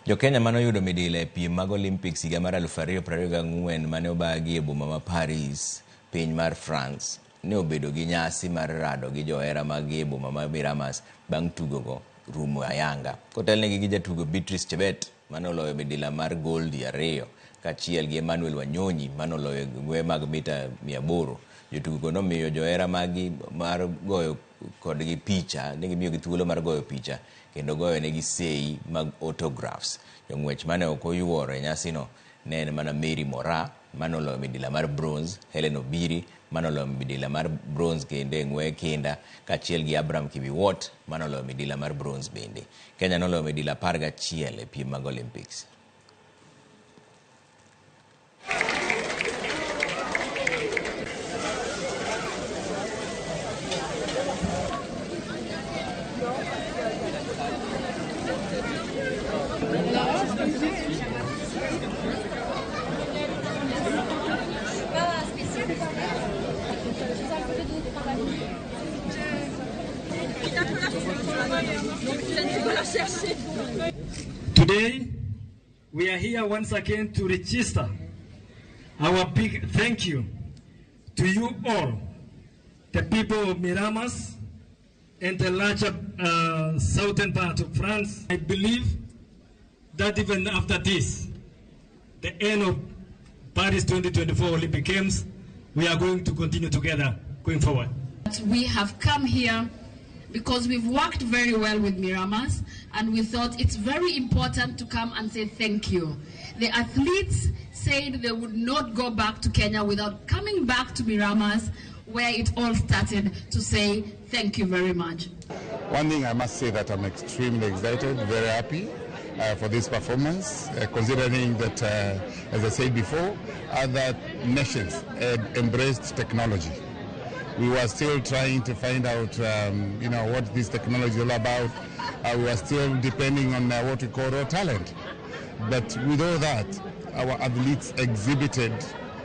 Jo Kenya mano yudo midila e piem mag Olympics higa mar 2024 mane obagi e boma ma Paris, piny mar France, ne obedo gi nyasi mar rado gi johera mag e boma ma Miramas bang' tugogo rumo ayanga. Kotelnegi gi jatugo Beatrice Chebet mane oloyo midila mar gold 2 kachiel gi Emmanuel Wanyonyi mane oloyo ng'we mag mita 800. Jotugo nomiyo johera magi mar goyo kodgi picha, ne gimiyo gi thuolo mar goyo picha kendo goyo negi sei mag autographs. Jong'wech mane ok oyuoro e nyasino ne en mana Mary Mora mane oloyo midila mar bronze, Helen Obiri mane oloyo midila mar bronze kendo e ng'we kinda, kachiel gi Abraham Kibiwot mane oloyo midila mar bronze bende. Kenya noloyo midila 11 e piem mag Olympics. Today, we are here once again to register our big thank you to you all, the people of Miramas and the larger southern part of France. I believe that even after this, the end of Paris 2024 Olympic Games, we are going to continue together going forward. We have come here because we've worked very well with Miramas, and we thought it's very important to come and say thank you. The athletes said they would not go back to Kenya without coming back to Miramas, where it all started, to say thank you very much. One thing I must say that I'm extremely excited, very happy for this performance, considering that, as I said before, other nations had embraced technology. We were still trying to find out, what this technology is all about. We were still depending on what we call raw talent. But with all that, our athletes exhibited